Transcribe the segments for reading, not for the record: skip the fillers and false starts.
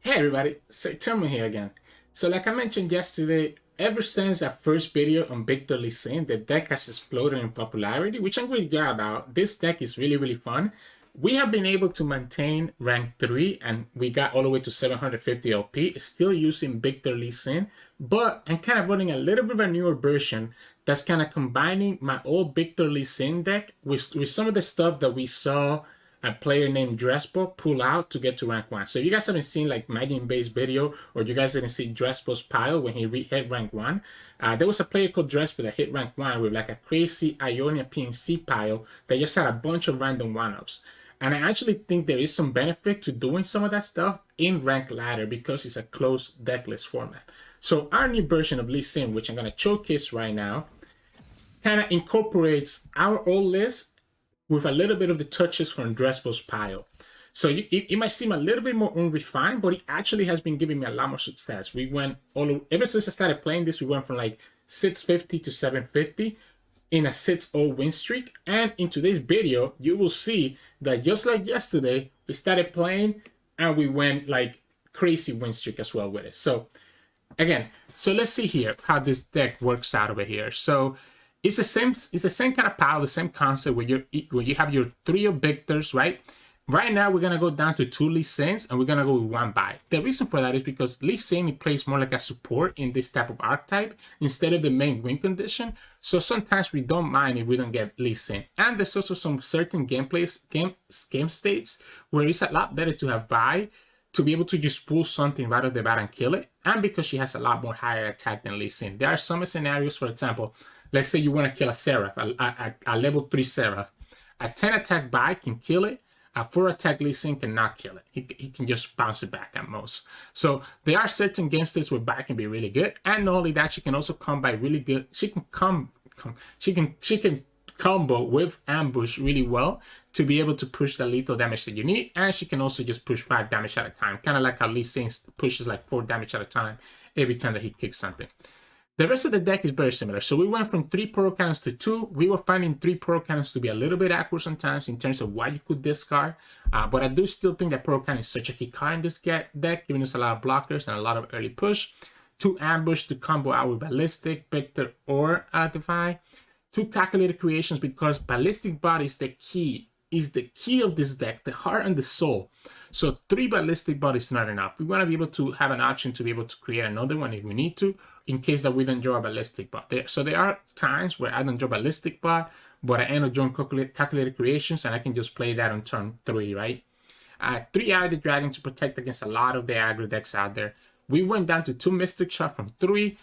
Hey everybody, Sirturmund here again. So like I mentioned yesterday, ever since that first video on Viktor Lee Sin, the deck has exploded in popularity, which I'm really glad about. This deck is really fun. We have been able to maintain rank 3 and we got all the way to 750 LP, still using Viktor Lee Sin, but I'm kind of running a little bit of a newer version that's kind of combining my old Viktor Lee Sin deck with some of the stuff that we saw a player named Dresbo pull out to get to rank 1. So if you guys haven't seen like Magin-based video, or you guys didn't see Dresbo's pile when he hit rank 1, there was a player called Dresbo that hit rank 1 with like a crazy Ionia PNC pile that just had a bunch of random 1-ups. And I actually think there is some benefit to doing some of that stuff in rank ladder because it's a closed decklist format. So our new version of Lee Sin, which I'm going to showcase right now, kind of incorporates our old list with a little bit of the touches from Dresbo's pile. So it might seem a little bit more unrefined, but it actually has been giving me a lot more success. We went ever since I started playing this, we went from like 650 to 750 in a 6-0 win streak. And in today's video, you will see that just like yesterday, we started playing and we went like crazy win streak as well with it. So again, so let's see here how this deck works out over here. So it's the same kind of pile, the same concept where you have your 3 of Victors, right? Right now we're gonna go down to 2 Lee Sins and we're gonna go with 1 Vi. The reason for that is because Lee Sin plays more like a support in this type of archetype instead of the main win condition. So sometimes we don't mind if we don't get Lee Sin. And there's also some certain game states where it's a lot better to have Vi to be able to just pull something right off the bat and kill it. And because she has a lot more higher attack than Lee Sin. There are some scenarios, for example, let's say you want to kill a Seraph, a level 3 Seraph. A 10 attack Vi can kill it. A 4 attack Lee Sin cannot kill it. He can just bounce it back at most. So there are certain game states where Vi can be really good. And not only that, she can also come by really good. She can combo with ambush really well to be able to push the lethal damage that you need. And she can also just push 5 damage at a time. Kind of like how Lee Sin pushes like 4 damage at a time every time that he kicks something. The rest of the deck is very similar. So we went from 3 Poro Cannons to 2. We were finding 3 Poro Cannons to be a little bit awkward sometimes in terms of what you could discard. But I do still think that Poro Cannon is such a key card in this deck, giving us a lot of blockers and a lot of early push. 2 Ambush to combo out with Ballistic, Victor, or Vi. 2 Calculated Creations because Ballistic Bot is the key. Is the key of this deck, the heart and the soul. So 3 Ballistic Bot is not enough. We want to be able to have an option to be able to create another one if we need to, in case that we don't draw a Ballistic Bot. So there are times where I don't draw Ballistic Bot, but I end up drawing Calculated Creations, and I can just play that on turn 3, right? 3 Eye of the Dragon to protect against a lot of the aggro decks out there. We went down to 2 Mystic Shot from 3.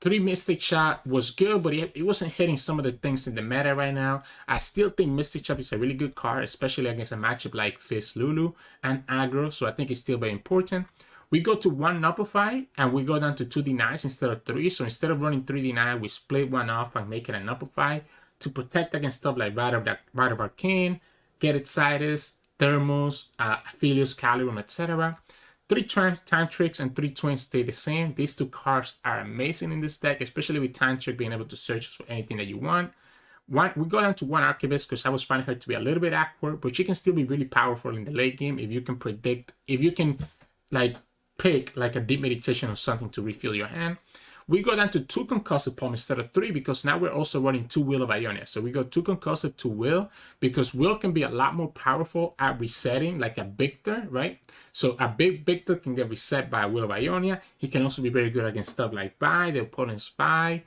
3 Mystic Shot was good, but it wasn't hitting some of the things in the meta right now. I still think Mystic Shot is a really good card, especially against a matchup like Fizz Lulu and Aggro, so I think it's still very important. We go to 1 Nullify, and we go down to 2 Denies instead of 3. So instead of running 3 Deny, we split 1 off and make it a Nullify to protect against stuff like Rite of Arcane, Get Excited, Thermos, Aphelios, Calibrum, etc. 3 Time Tricks and 3 Twins stay the same. These 2 cards are amazing in this deck, especially with Time Trick being able to search for anything that you want. We go down to 1 Archivist because I was finding her to be a little bit awkward, but she can still be really powerful in the late game if you can predict, if you can like pick like a Deep Meditation or something to refill your hand. We go down to 2 Concussive Palm instead of 3 because now we're also running 2 Will of Ionia. So we go 2 Concussive to Will because Will can be a lot more powerful at resetting like a Victor, right? So a big Victor can get reset by a Will of Ionia. He can also be very good against stuff like Vi, the opponent's Vi.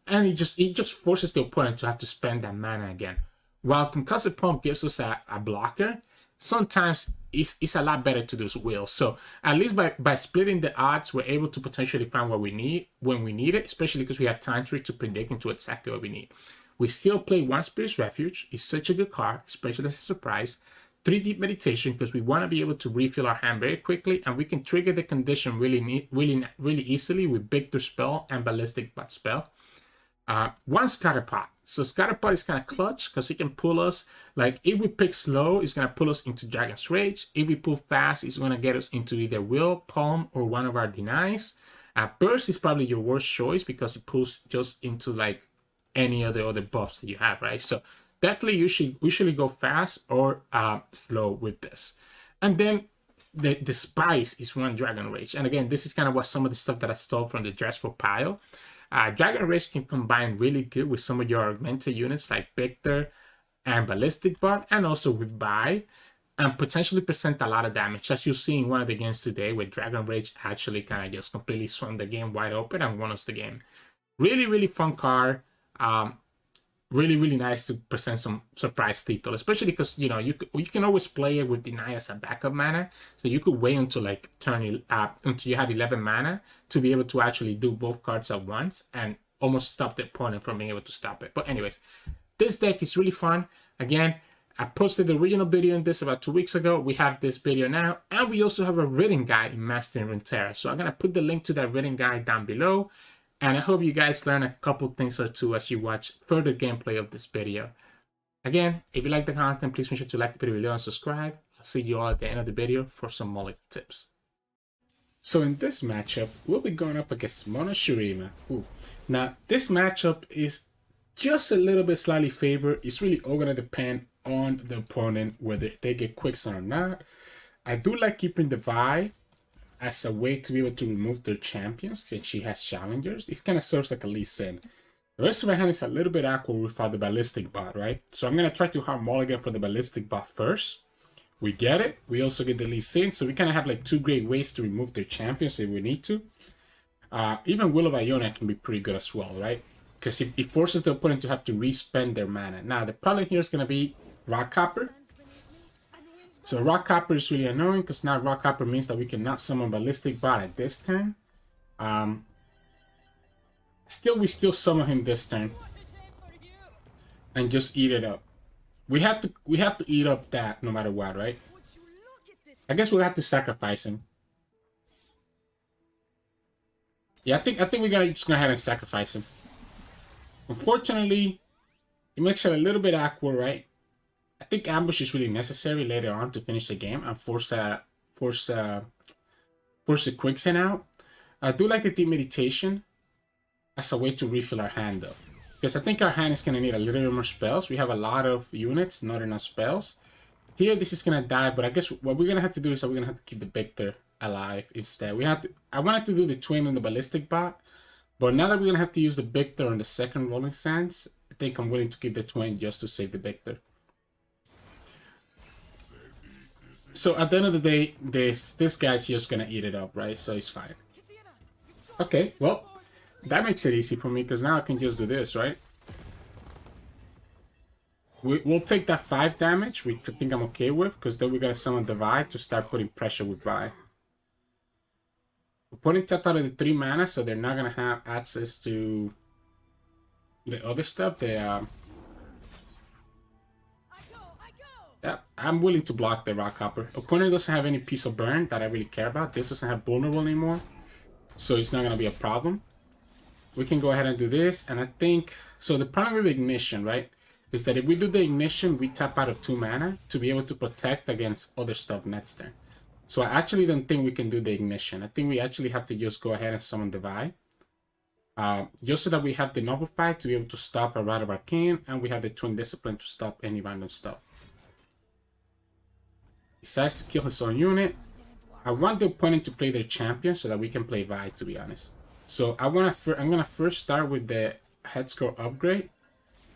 And it just forces the opponent to have to spend that mana again. While Concussive Palm gives us a blocker, sometimes it's a lot better to do Will. So at least by splitting the odds, we're able to potentially find what we need when we need it, especially because we have Time Trick to predict into exactly what we need. We still play 1 Spirit's Refuge. It's such a good card, especially as a surprise. 3 Deep Meditation because we want to be able to refill our hand very quickly, and we can trigger the condition really easily with Victor Spell and Ballistic Bot Spell. 1 Scatterpot. So Scatterpot is kind of clutch because it can pull us, like if we pick slow, it's going to pull us into Dragon's Rage. If we pull fast, it's going to get us into either Will, Palm, or one of our Denies. Burst is probably your worst choice because it pulls just into like any other buffs that you have, right? So definitely usually go fast or slow with this. And then the spice is 1 Dragon Rage. And again, this is kind of what some of the stuff that I stole from the Dresbo pile. Dragon Rage can combine really good with some of your augmented units like Viktor and Ballistic Bot, and also with Vi, and potentially present a lot of damage, as you see in one of the games today, where Dragon Rage actually kind of just completely swung the game wide open and won us the game. Really, really fun card. Really, really nice to present some surprise title, especially because, you know, you can always play it with Deny as a backup mana, so you could wait until like until you have 11 mana to be able to actually do both cards at once and almost stop the opponent from being able to stop it. But anyways, this deck is really fun. Again, I posted the original video in this about 2 weeks ago. We have this video now, and we also have a written guide in Mastering Runeterra. So I'm gonna put the link to that written guide down below. And I hope you guys learn a couple things or two as you watch further gameplay of this video. Again, if you like the content, please make sure to like the video below and subscribe. I'll see you all at the end of the video for some mulligan tips. So in this matchup, we'll be going up against Mono Shurima. Ooh. Now, this matchup is just a little bit slightly favored. It's really all going to depend on the opponent, whether they get quicksand or not. I do like keeping the Vi as a way to be able to remove their champions since she has challengers. This kind of serves like a Lee Sin. The rest of my hand is a little bit awkward without the Ballistic Bot, right? So I'm going to try to hard mulligan for the Ballistic Bot first. We get it. We also get the Lee Sin, so we kind of have like 2 great ways to remove their champions if we need to. Even Will of Iona can be pretty good as well, right? Because it forces the opponent to have to re-spend their mana. Now, the problem here is going to be Rock Copper. So Rock Copper is really annoying because now Rock Copper means that we cannot summon Ballistic Bot at this turn. We still summon him this turn and just eat it up. We have to eat up that no matter what, right? I guess we'll have to sacrifice him. Yeah, I think we're gonna just go ahead and sacrifice him. Unfortunately, it makes it a little bit awkward, right? I think ambush is really necessary later on to finish the game and force the quicksand out. I do like the deep meditation as a way to refill our hand though, because I think our hand is gonna need a little bit more spells. We have a lot of units, not enough spells. Here, this is gonna die, but I guess what we're gonna have to do is that we're gonna have to keep the Viktor alive instead. I wanted to do the twin on the Ballistic Bot, but now that we're gonna have to use the Viktor on the second Rolling Sands, I think I'm willing to keep the twin just to save the Viktor. So at the end of the day, this guy's just gonna eat it up, right? So it's fine. Okay, well, that makes it easy for me because now I can just do this, right? We'll take that 5 damage, which I think I'm okay with, because then we're gonna summon the Vi to start putting pressure with Vi. Opponent tapped out of the 3 mana, so they're not gonna have access to the other stuff. Yeah, I'm willing to block the Rock Copper. Opponent doesn't have any piece of burn that I really care about. This doesn't have vulnerable anymore, so it's not going to be a problem. We can go ahead and do this, and I think... So the problem with Ignition, right, is that if we do the Ignition, we tap out of 2 mana to be able to protect against other stuff next turn. So I actually don't think we can do the Ignition. I think we actually have to just go ahead and summon the Vi. Just so that we have the Noble Fight to be able to stop a Rite of Arcane, and we have the Twin Discipline to stop any random stuff. Decides to kill his own unit. I want the opponent to play their champion so that we can play Vi, to be honest. So I'm gonna first start with the head score upgrade.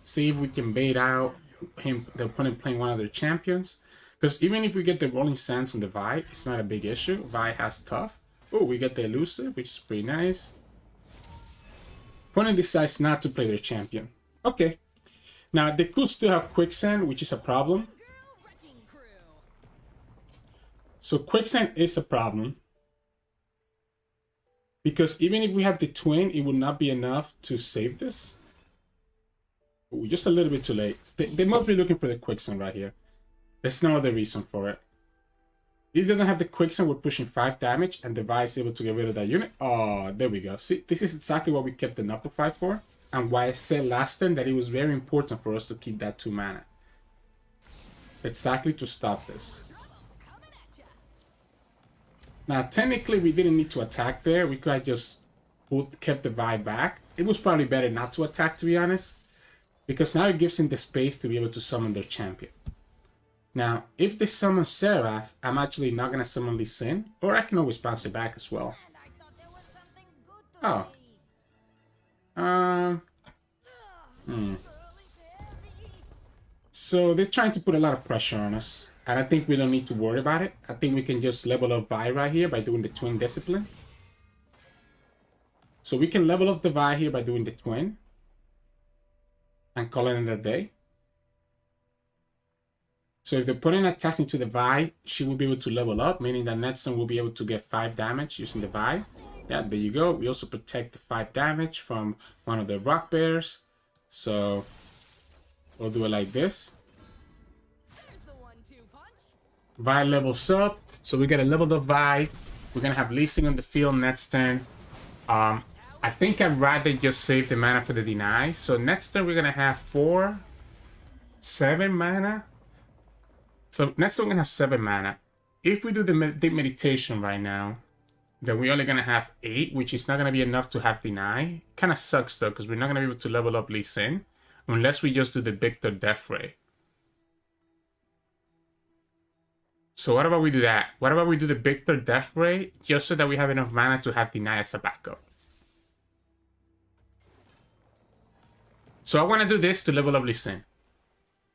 See if we can bait out the opponent playing one of their champions. Because even if we get the Rolling Sands on the Vi, it's not a big issue. Vi has tough. Oh, we get the elusive, which is pretty nice. Opponent decides not to play their champion. Okay. Now they could still have quicksand, which is a problem. So quicksand is a problem, because even if we have the twin, it would not be enough to save this. Ooh, just a little bit too late. They must be looking for the quicksand right here. There's no other reason for it. If they don't have the quicksand, we're pushing 5 damage, and the Vi is able to get rid of that unit. Oh, there we go. See, this is exactly what we kept the Knuckle Fight for, and why I said last time that it was very important for us to keep that 2 mana. Exactly to stop this. Now, technically, we didn't need to attack there. We could have just kept the Vi back. It was probably better not to attack, to be honest, because now it gives him the space to be able to summon their champion. Now, if they summon Seraph, I'm actually not going to summon Lee Sin, or I can always bounce it back as well. Oh. So they're trying to put a lot of pressure on us, and I think we don't need to worry about it. I think we can just level up Vi right here by doing the Twin Discipline. So we can level up the Vi here by doing the Twin and calling it a day. So if the opponent attacks into the Vi, she will be able to level up, meaning that next turn will be able to get 5 damage using the Vi. Yeah, there you go. We also protect the 5 damage from one of the rock bears. So we'll do it like this. Vi levels up. So we get a leveled up Vi. We're going to have Lee Sin on the field next turn. I think I'd rather just save the mana for the deny. So next turn we're going to have 7 mana. So next turn we're going to have 7 mana. If we do the deep meditation right now, then we're only going to have 8, which is not going to be enough to have deny. Kind of sucks though, because we're not going to be able to level up Lee Sin unless we just do the Viktor Death Ray. So what about we do that? What about we do the Viktor Death Ray just so that we have enough mana to have deny as a backup? So I want to do this to level up Lee Sin.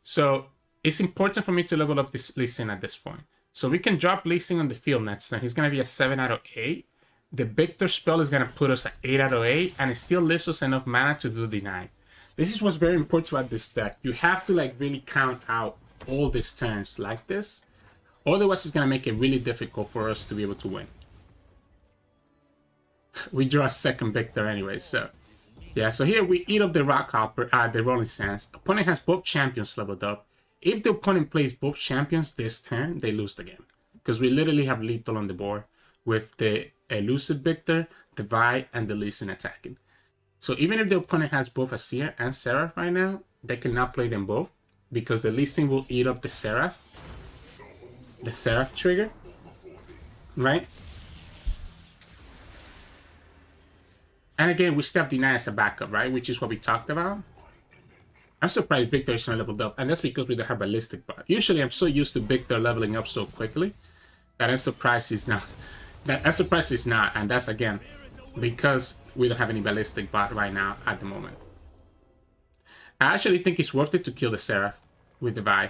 So it's important for me to level up this Lee Sin at this point. So we can drop Lee Sin on the field next turn. He's going to be a 7 out of 8. The Viktor spell is going to put us at 8 out of 8. And it still leaves us enough mana to do deny. This is what's very important about this deck. You have to like really count out all these turns like this. Otherwise, it's going to make it really difficult for us to be able to win. We draw a second Viktor anyway, so... Yeah, so here we eat up the Rock Hopper, the Rolling Sands. Opponent has both champions leveled up. If the opponent plays both champions this turn, they lose the game. Because we literally have lethal on the board with the Elusive Viktor, the Vi, and the Lee Sin attacking. So even if the opponent has both a Seer and Seraph right now, they cannot play them both. Because the Lee Sin will eat up the Seraph trigger, right? And again, we still have deny as a backup, right? Which is what we talked about. I'm surprised Viktor is not leveled up, and that's because we don't have ballistic bot. Usually, I'm so used to Viktor leveling up so quickly that I'm surprised he's not. I'm surprised he's not, and that's again because we don't have any ballistic bot right now at the moment. I actually think it's worth it to kill the Seraph with the Vi.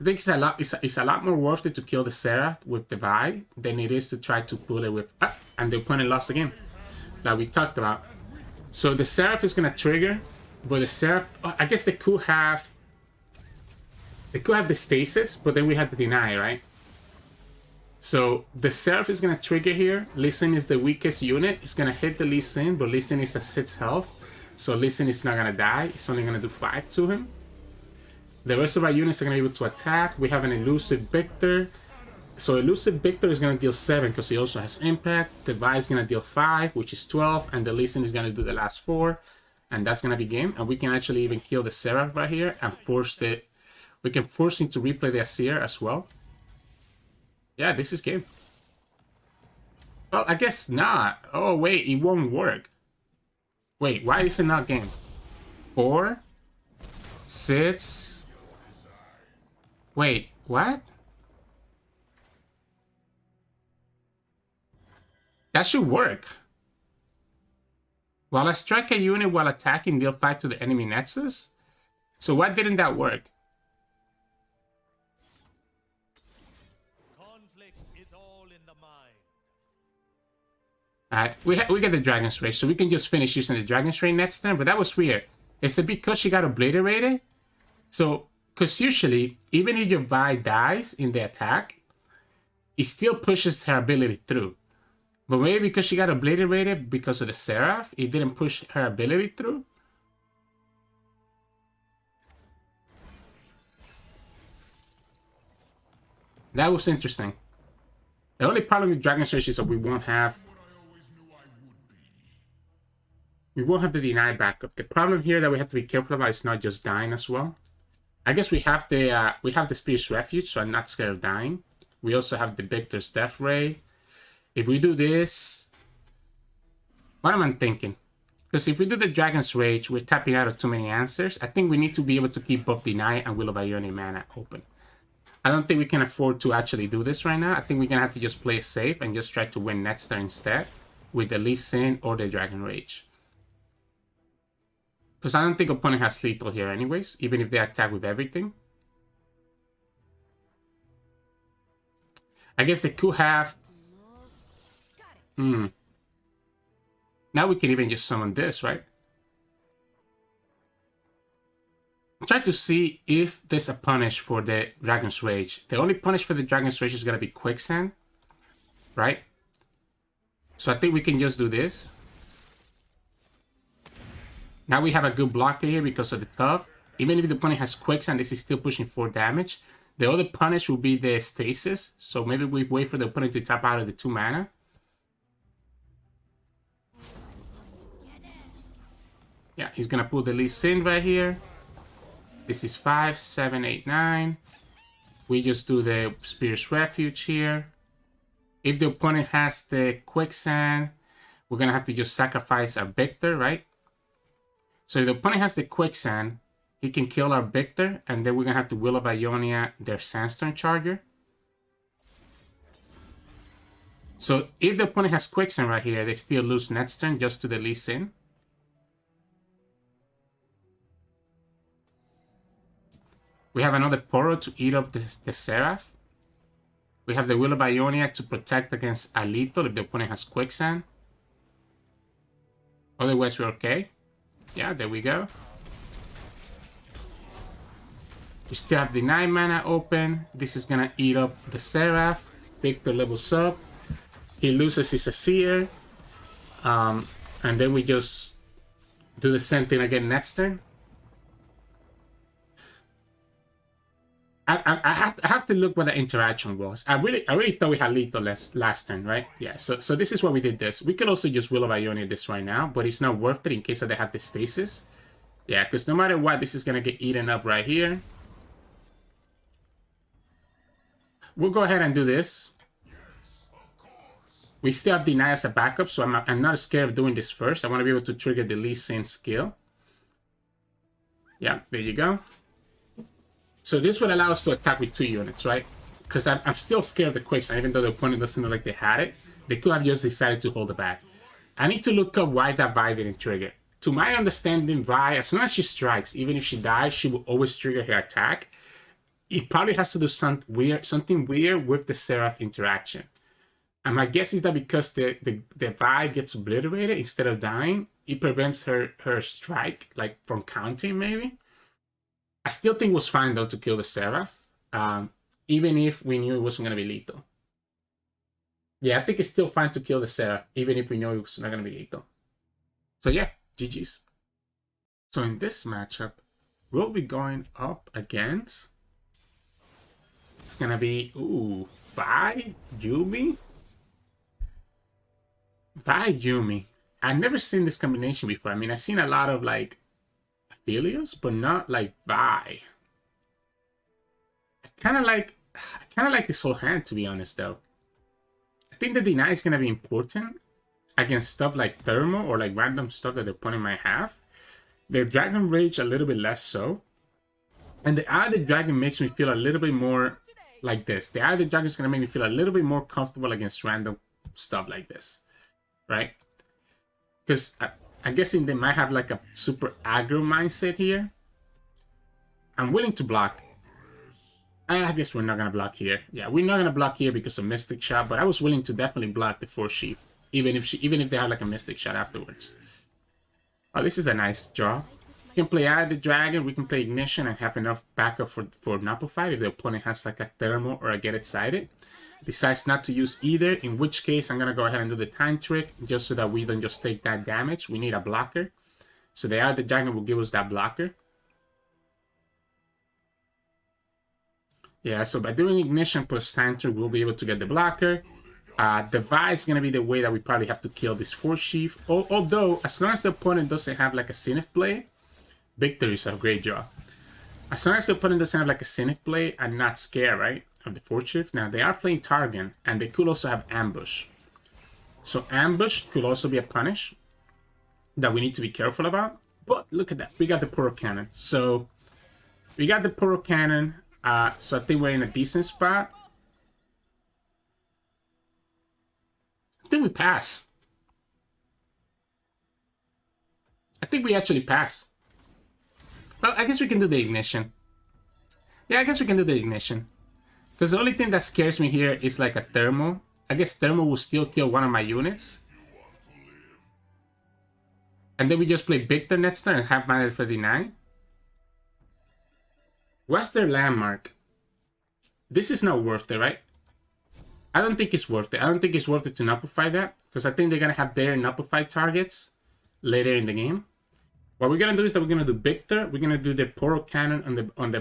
I think it's a lot more worth it to kill the Seraph with the Vi than it is to try to pull it with... and the opponent lost again, like we talked about. So the Seraph is going to trigger, but the Seraph... I guess they could have the stasis, but then we have the deny, right? So the Seraph is going to trigger here. Lee Sin is the weakest unit. It's going to hit the Lee Sin, but Lee Sin is at 6 health. So Lee Sin is not going to die. It's only going to do 5 to him. The rest of our units are going to be able to attack. We have an Elusive Viktor. So Elusive Viktor is going to deal 7 because he also has impact. The Vi is going to deal 5, which is 12. And the Lee Sin is going to do the last 4. And that's going to be game. And we can actually even kill the Seraph right here and force the... We can force him to replay the Asir as well. Yeah, this is game. Well, I guess not. Oh, wait, it won't work. Wait, why is it not game? 4, 6... Wait, what? That should work. While I strike a unit while attacking, deal 5 to the enemy nexus? So why didn't that work? Conflict is all in the mind. Alright, we get the Dragon's Rage, so we can just finish using the Dragon's Rage next turn, but that was weird. Is it because she got obliterated? So... Because usually, even if your Vi dies in the attack, it still pushes her ability through. But maybe because she got obliterated because of the Seraph, it didn't push her ability through? That was interesting. The only problem with Dragon Search is that we won't have the deny backup. The problem here that we have to be careful about is not just dying as well. I guess we have the Spirit's Refuge, so I'm not scared of dying. We also have the Viktor's Death Ray. If we do this, what am I thinking? Because if we do the Dragon's Rage, we're tapping out of too many answers. I think we need to be able to keep both Deny and Will of Ione mana open. I don't think we can afford to actually do this right now. I think we're going to have to just play safe and just try to win next turn instead with the Lee Sin or the Dragon Rage. Because I don't think opponent has lethal here anyways, even if they attack with everything. I guess they could have... Now we can even just summon this, right? Try to see if there's a punish for the Dragon's Rage. The only punish for the Dragon's Rage is going to be Quicksand, right? So I think we can just do this. Now we have a good blocker here because of the Tough. Even if the opponent has Quicksand, this is still pushing 4 damage. The other punish will be the Stasis. So maybe we wait for the opponent to tap out of the 2 mana. Yeah, he's going to pull the Lee Sin right here. This is 5, 7, 8, 9. We just do the Spirit's Refuge here. If the opponent has the Quicksand, we're going to have to just sacrifice our Viktor, right? So if the opponent has the Quicksand, he can kill our Viktor, and then we're going to have to Will of Ionia their Sandstorm Charger. So if the opponent has Quicksand right here, they still lose next turn just to the Lee Sin. We have another Poro to eat up the Seraph. We have the Will of Ionia to protect against a lethal if the opponent has Quicksand. Otherwise, we're okay. Yeah, there we go. We still have the 9 mana open. This is gonna eat up the Seraph. Viktor levels up. He loses his Seer. And then we just do the same thing again next turn. I have to look what the interaction was. I really thought we had lethal last turn, right? Yeah, so this is why we did this. We could also just Will of Ionia this right now, but it's not worth it in case they have the Stasis. Yeah, because no matter what, this is going to get eaten up right here. We'll go ahead and do this. We still have Deny as a backup, so I'm not scared of doing this first. I want to be able to trigger the Lee Sin skill. Yeah, there you go. So this would allow us to attack with 2 units, right? Because I'm still scared of the Quicksand, even though the opponent doesn't look like they had it. They could have just decided to hold it back. I need to look up why that Vi didn't trigger. To my understanding, Vi, as soon as she strikes, even if she dies, she will always trigger her attack. It probably has to do something weird with the Seraph interaction. And my guess is that because the Vi gets obliterated instead of dying, it prevents her strike, like, from counting, maybe? I still think it was fine, though, to kill the Seraph, even if we knew it wasn't going to be lethal. Yeah, I think it's still fine to kill the Seraph, even if we know it was not going to be lethal. So yeah, GG's. So in this matchup, we'll be going up against... It's going to be, Vi Yuumi? Vi Yuumi. I've never seen this combination before. I mean, I've seen a lot of, like, Aphelios, but not like Vi. I kind of like this whole hand, to be honest, though. I think the Deny is gonna be important against stuff like Thermo or like random stuff that the opponent might have. The Dragon Rage a little bit less so, and the Eye of the Dragon makes me feel a little bit more like this. The Eye of the Dragon is gonna make me feel a little bit more comfortable against random stuff like this, right? Because I'm guessing they might have like a super aggro mindset here. I'm willing to block. I guess we're not going to block here. Yeah, we're not going to block here because of Mystic Shot, but I was willing to definitely block the Force Sheath, even if they have like a Mystic Shot afterwards. Oh, this is a nice draw. We can play Eye of the Dragon, we can play Ignition and have enough backup for Napo fight if the opponent has like a Thermal or a Get Excited. Decides not to use either, in which case I'm going to go ahead and do the Time Trick just so that we don't just take that damage. We need a blocker. So the Eye of the Dragon will give us that blocker. Yeah, so by doing Ignition plus Time Trick, we'll be able to get the blocker. The Vi is going to be the way that we probably have to kill this Force Sheath. Although, as long as the opponent doesn't have like a Zenith play, Viktor is a great draw. As long as the opponent doesn't have like a Zenith play, I'm not scared, right? Of the Force Sheath. Now they are playing Targon, and they could also have Ambush. So Ambush could also be a punish. that we need to be careful about. But look at that. We got the Portal Cannon. So we got the Portal Cannon. So I think we're in a decent spot. I think we pass. I think we actually pass. Well, I guess we can do the ignition. Yeah, I guess we can do the ignition. Because the only thing that scares me here is like a thermal. I guess thermal will still kill one of my units. And then we just play Viktor next turn and have mana for deny. What's their landmark? This is not worth it, right? I don't think it's worth it. I don't think it's worth it to nullify that. Because I think they're going to have better nullified targets later in the game. What we're going to do is that we're going to do Viktor. We're going to do the Portal Cannon on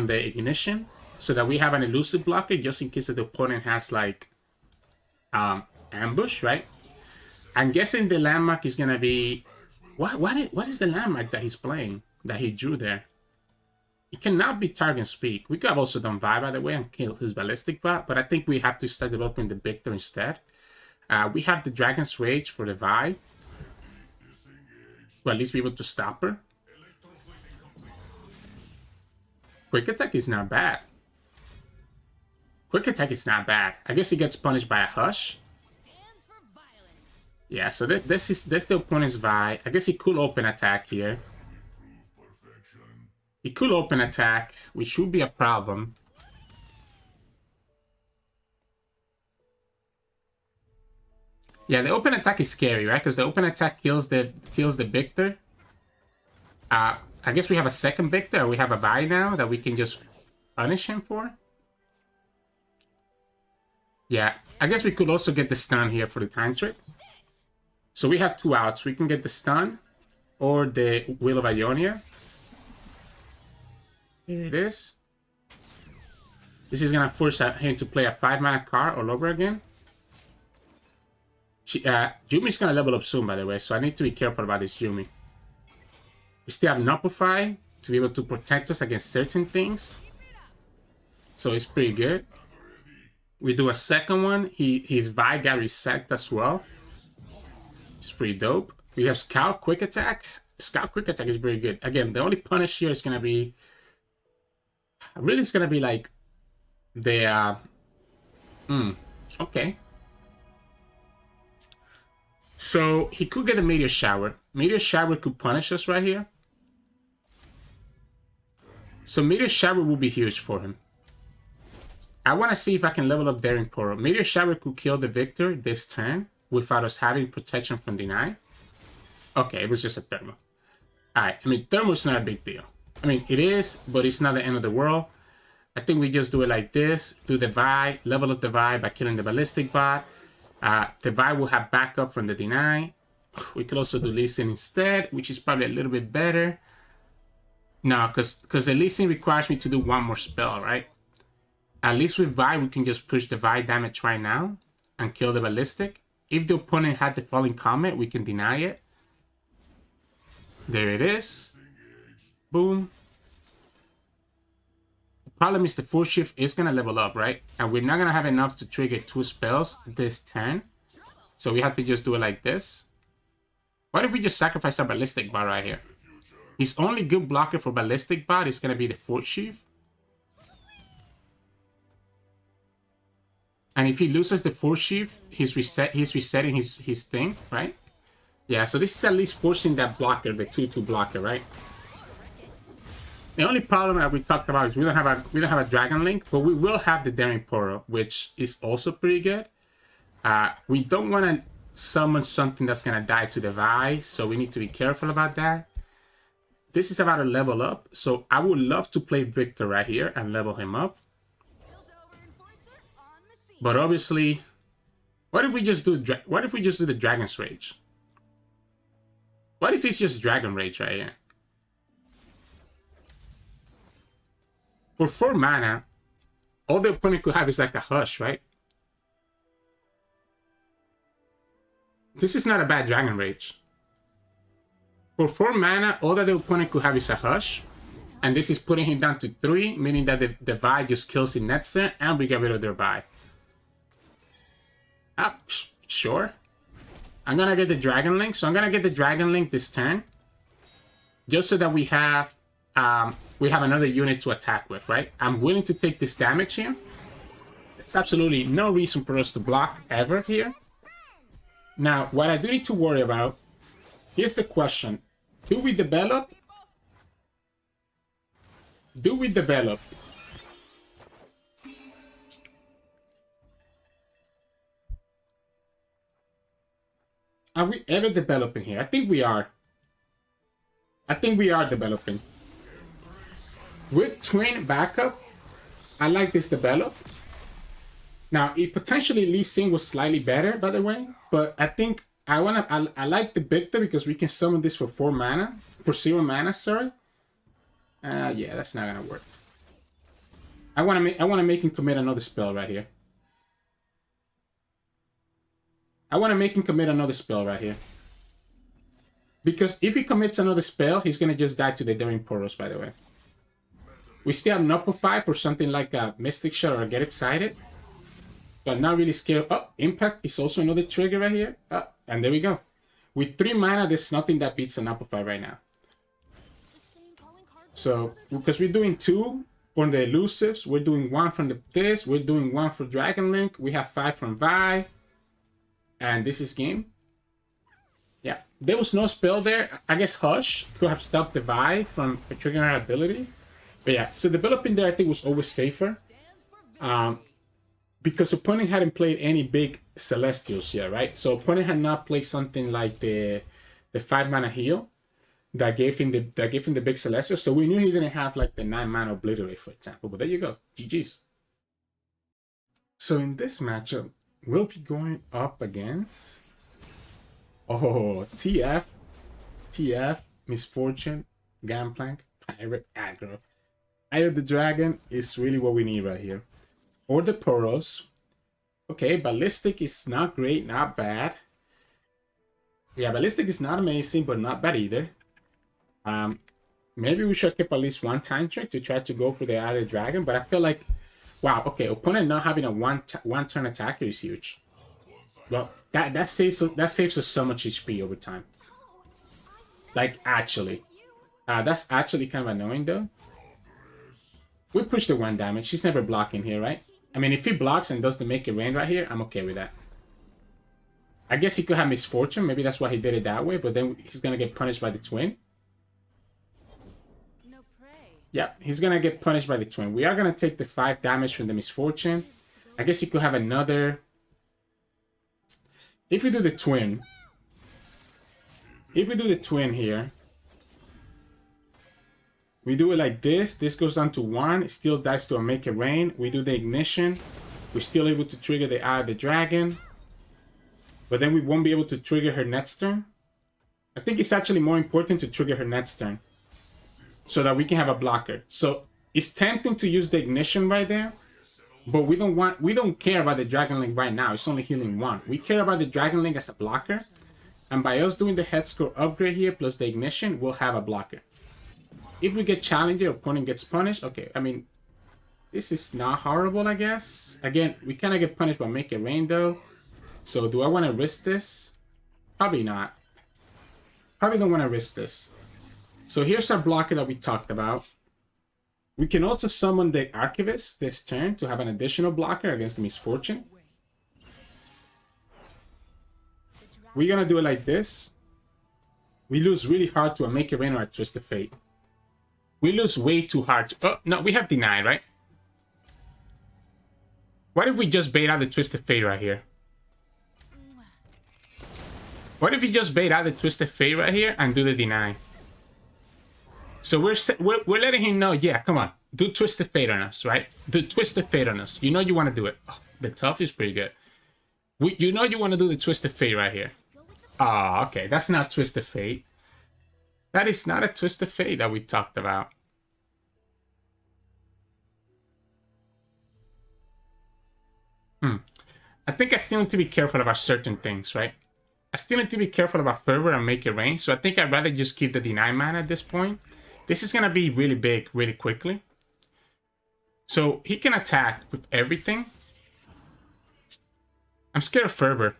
the ignition. So that we have an elusive blocker just in case that the opponent has like ambush, right? I'm guessing the landmark is going to be... What is the landmark that he's playing, that he drew there? It cannot be Target Speak. We could have also done Vi, by the way, and kill his Ballistic Bot, but I think we have to start developing the Viktor instead. We have the Dragon's Rage for the Vi. To at least be able to stop her. Quick Attack is not bad. Quick Attack is not bad. I guess he gets punished by a Hush. Yeah, so that's the opponent's Vi. I guess he could open attack here. He could open attack, which should be a problem. Yeah, the open attack is scary, right? Because the open attack kills the Viktor. I guess we have a second Viktor, or we have a Vi now that we can just punish him for. Yeah, I guess we could also get the stun here for the time trick. So we have two outs. We can get the stun or the Will of Ionia. Here it is. This is going to force him to play a 5-mana card all over again. Yuumi's going to level up soon, by the way, so I need to be careful about this Yuumi. We still have Nullify to be able to protect us against certain things. So it's pretty good. We do a second one. His Vi got reset as well. It's pretty dope. We have Scout Quick Attack. Scout Quick Attack is pretty good. Again, the only punish here is going to be... Really, it's going to be like... The... Okay. So, he could get a Meteor Shower. Meteor Shower could punish us right here. So, Meteor Shower will be huge for him. I want to see if I can level up Daring Portal. Meteor Shower could kill the Viktor this turn without us having protection from deny. Okay, it was just a thermal. Alright, I mean, thermal's not a big deal. I mean, it is, but it's not the end of the world. I think we just do it like this. Do the Vi, level up the Vi by killing the Ballistic Bot. The Vi will have backup from the deny. We could also do Lee Sin instead, which is probably a little bit better. No, because the Lee Sin requires me to do one more spell, right? At least with Vi, we can just push the Vi damage right now and kill the Ballistic. If the opponent had the Falling Comet, we can deny it. There it is. Boom. The problem is the Force Shift is going to level up, right? And we're not going to have enough to trigger 2 spells this turn. So we have to just do it like this. What if we just sacrifice our Ballistic Bot right here? His only good blocker for Ballistic Bot is going to be the Force Shift. And if he loses the Force Shift, he's resetting his thing, right? Yeah, so this is at least forcing that blocker, the 2/2 blocker, right? The only problem that we talked about is we don't have a Dragon Link, but we will have the Daring Portal, which is also pretty good. We don't want to summon something that's gonna die to the Vi, so we need to be careful about that. This is about to level up, so I would love to play Viktor right here and level him up. But obviously, what if we just do the Dragon's Rage? What if it's just Dragon Rage right here? For 4 mana, all the opponent could have is like a Hush, right? This is not a bad Dragon Rage. For 4 mana, all that the opponent could have is a Hush. And this is putting him down to 3, meaning that the Vi just kills him next turn, and we get rid of their Vi. Sure. I'm gonna get the Dragon Link. So I'm gonna get the Dragon Link this turn, just so that we have another unit to attack with, right? I'm willing to take this damage here. It's absolutely no reason for us to block ever here. Now, what I do need to worry about, here's the question. Do we develop? Do we develop? Are we ever developing here? I think we are. I think we are developing. With Twin backup, I like this develop. Now, it potentially Lee Sin was slightly better, by the way, but I think I like the Viktor because we can summon this for 4 mana, for 0 mana, sorry. Yeah, that's not gonna work. I wanna make him commit another spell right here. I wanna make him commit another spell right here. Because if he commits another spell, he's gonna just die to the Daring Poros, by the way. We still have Nopify for something like a Mystic Shot or Get Excited. But not really scared. Oh, Impact is also another trigger right here. Oh, and there we go. With 3 mana, there's nothing that beats an Nopify right now. So, because we're doing 2 for the elusives, we're doing 1 from this, we're doing 1 for Dragon Link, we have 5 from Vi, and this is game. Yeah, there was no spell there. I guess Hush could have stopped the Vi from triggering her ability. But yeah, so developing there I think was always safer. Because opponent hadn't played any big Celestials yet, right? So opponent had not played something like the 5 mana heal that gave him the big Celestial. So we knew he didn't have like the 9 mana Obliterate, for example. But there you go, GG's. So in this matchup, we'll be going up against TF, Misfortune, Gangplank, Pirate Aggro. Eye of the Dragon is really what we need right here. Or the Poros. Okay, Ballistic is not great, not bad. Yeah, Ballistic is not amazing, but not bad either. Maybe we should keep at least 1 time trick to try to go for the other dragon, but I feel like, wow, okay, opponent not having a one turn attacker is huge. Well, that saves us so much HP over time. Like, actually. That's actually kind of annoying, though. We push the 1 damage. She's never blocking here, right? I mean, if he blocks and does the Make It Rain right here, I'm okay with that. I guess he could have Misfortune. Maybe that's why he did it that way, but then he's going to get punished by the Twin. Yeah, he's going to get punished by the Twin. We are going to take the 5 damage from the Misfortune. I guess he could have another... If we do the Twin... If we do the Twin here... We do it like this. This goes down to 1. It still dies to a Make It Rain. We do the Ignition. We're still able to trigger the Eye of the Dragon. But then we won't be able to trigger her next turn. I think it's actually more important to trigger her next turn, so that we can have a blocker. So it's tempting to use the Ignition right there. But we don't care about the Dragon Link right now. It's only healing 1. We care about the Dragon Link as a blocker. And by us doing the head score upgrade here plus the Ignition, we'll have a blocker. If we get Challenger, opponent gets punished. Okay, I mean, this is not horrible, I guess. Again, we kind of get punished by Make It Rain, though. So do I want to risk this? Probably not. Probably don't want to risk this. So here's our blocker that we talked about. We can also summon the Archivist this turn to have an additional blocker against the Misfortune. We're going to do it like this. We lose really hard to a Make It Rain or a Twist of Fate. We lose way too hard. Oh, no, we have denied, right? What if we just bait out the Twist of Fate right here? What if we just bait out the Twist of Fate right here and do the deny? So we're letting him know, yeah, come on. Do Twist of Fate on us, right? Do Twist of Fate on us. You know you want to do it. Oh, the Tough is pretty good. You know you want to do the Twist of Fate right here. Ah, oh, okay. That's not Twist of Fate. That is not a Twist of Fate that we talked about. I think I still need to be careful about certain things, right? I still need to be careful about Fervor and Make It Rain, so I think I'd rather just keep the Deny mana at this point. This is going to be really big, really quickly. So he can attack with everything. I'm scared of Fervor.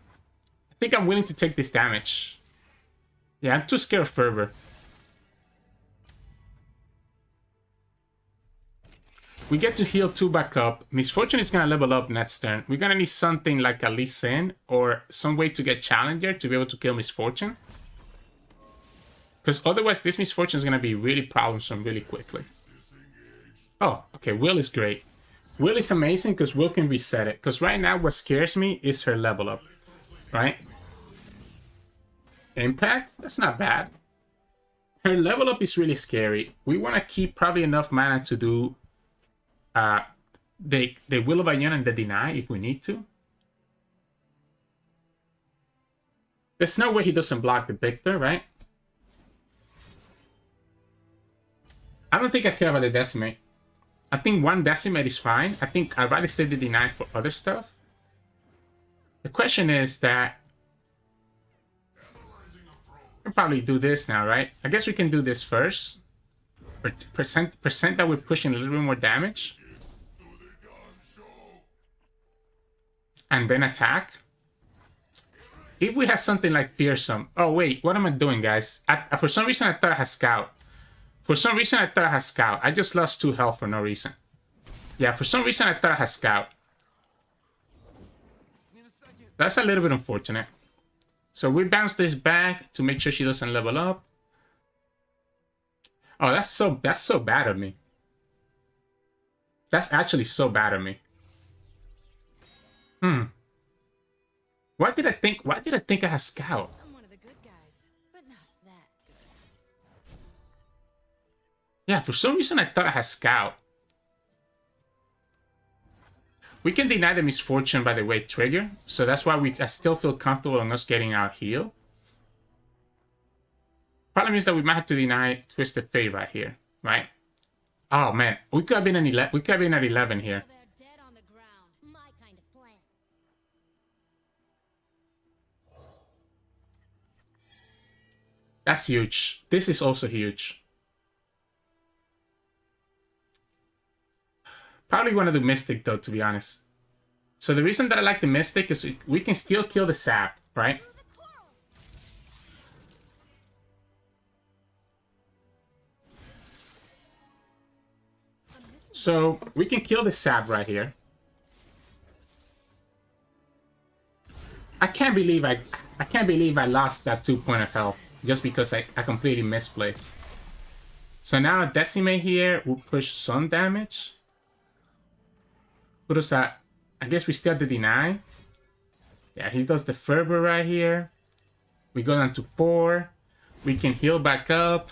I think I'm willing to take this damage. Yeah, I'm too scared of Fervor. We get to heal 2 back up. Misfortune is going to level up next turn. We're going to need something like a Lee Sin or some way to get Challenger to be able to kill Misfortune. Because otherwise this Misfortune is going to be really problemsome really quickly. Oh, okay, Will is great. Will is amazing because Will can reset it. Because right now what scares me is her level up. Right? Impact? That's not bad. Her level up is really scary. We want to keep probably enough mana to do the Will of Ion and the Deny if we need to. There's no way he doesn't block the Victor, right? I don't think I care about the Decimate. I think 1 Decimate is fine. I think I'd rather save the Deny for other stuff. The question is that we'll probably do this now, right? I guess we can do this first. Percent that we're pushing a little bit more damage. And then attack. If we have something like Fearsome... Oh, wait. What am I doing, guys? For some reason, I thought I had Scout. For some reason, I thought I had Scout. I just lost 2 health for no reason. Yeah, for some reason, I thought I had Scout. That's a little bit unfortunate. So we bounce this back to make sure she doesn't level up. Oh, that's so bad of me. That's actually so bad of me. Why did I think I had Scout? I'm one of the good guys, but not that good. Yeah, for some reason I thought I had Scout. We can deny the Misfortune, by the way, trigger. So that's why I still feel comfortable on us getting our heal. Problem is that we might have to deny Twisted Fate right here, right? Oh man, we could have been at 11. We could have been at 11 here. They're dead on the ground. My kind of plan. That's huge. This is also huge. Probably want to do Mystic though, to be honest. So the reason that I like the Mystic is we can still kill the Sap, right? So we can kill the Sap right here. I can't believe I lost that 2 point of health just because I completely misplayed. So now Decimate here will push some damage. Put us at, I guess we still have to deny. Yeah, he does the Fervor right here. We go down to 4. We can heal back up.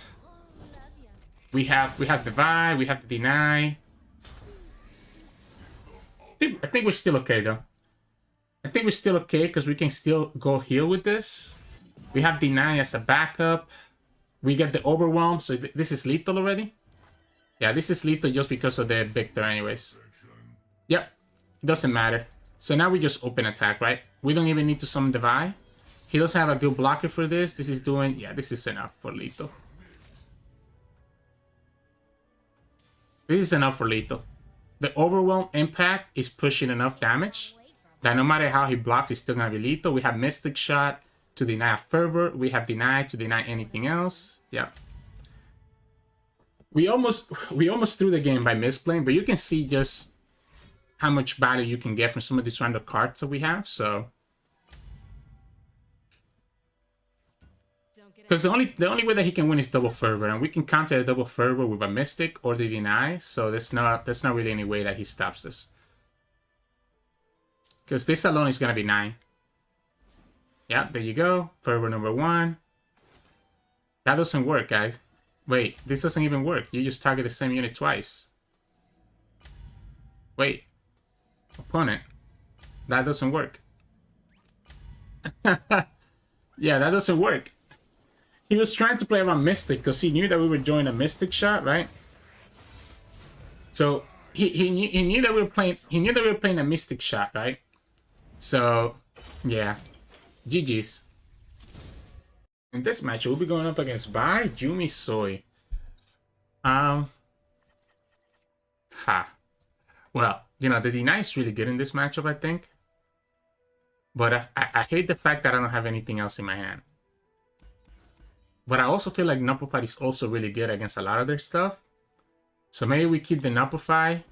We have the Vi, we have the deny. I think we're still okay though. I think we're still okay because we can still go heal with this. We have deny as a backup. We get the Overwhelm, so this is lethal already. Yeah, this is lethal just because of the Victor anyways. Yep, it doesn't matter. So now we just open attack, right? We don't even need to summon the Vi. He doesn't have a good blocker for this. This is doing, yeah, this is enough for lethal. This is enough for lethal. The Overwhelm impact is pushing enough damage that no matter how he blocked, he's still gonna be lethal. We have Mystic Shot to deny a Fervor. We have Deny to deny anything else. Yeah. We almost threw the game by misplaying, but you can see just how much value you can get from some of these random cards that we have, so. Because the only way that he can win is double Fervor, and we can counter the double Fervor with a Mystic or the Deny, so there's not really any way that he stops this. Because this alone is gonna be 9. Yeah, there you go. Fervor number 1. That doesn't work, guys. Wait, this doesn't even work. You just target the same unit twice. Wait. Opponent. That doesn't work. Yeah, that doesn't work. He was trying to play around Mystic because he knew that we were doing a Mystic Shot, right? So he knew that we were playing a Mystic Shot, right? So yeah, GG's. In this match, we'll be going up against Vi Yuumi Zoe. Well, you know, the Deny is really good in this matchup, I think. But I hate the fact that I don't have anything else in my hand. But I also feel like Nopify is also really good against a lot of their stuff. So maybe we keep the Nopify.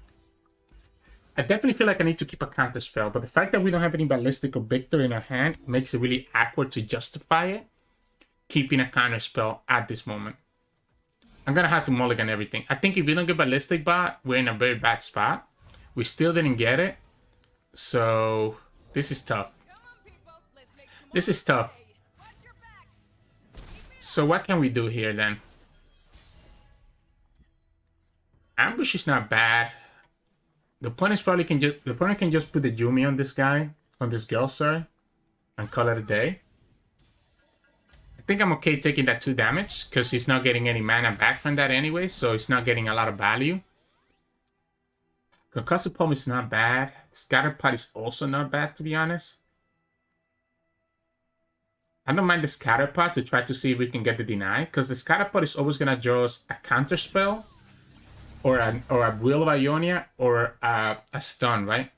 I definitely feel like I need to keep a counter spell, but the fact that we don't have any Ballistic or Victor in our hand makes it really awkward to justify it, keeping a counter spell at this moment. I'm gonna have to mulligan everything. I think if we don't get Ballistic Bot, we're in a very bad spot. We still didn't get it, so this is tough. This is tough. So what can we do here then? Ambush is not bad. The opponent probably can just put the Yuumi on this guy, on this girl, sorry, and call it a day. I think I'm okay taking that 2 damage because he's not getting any mana back from that anyway, so he's not getting a lot of value. Concussive Palm is not bad. Scatterpot is also not bad, to be honest. I don't mind the Scatterpot to try to see if we can get the deny, because the Scatterpot is always gonna draw us a counter spell, or a Will of Ionia, or a stun, right?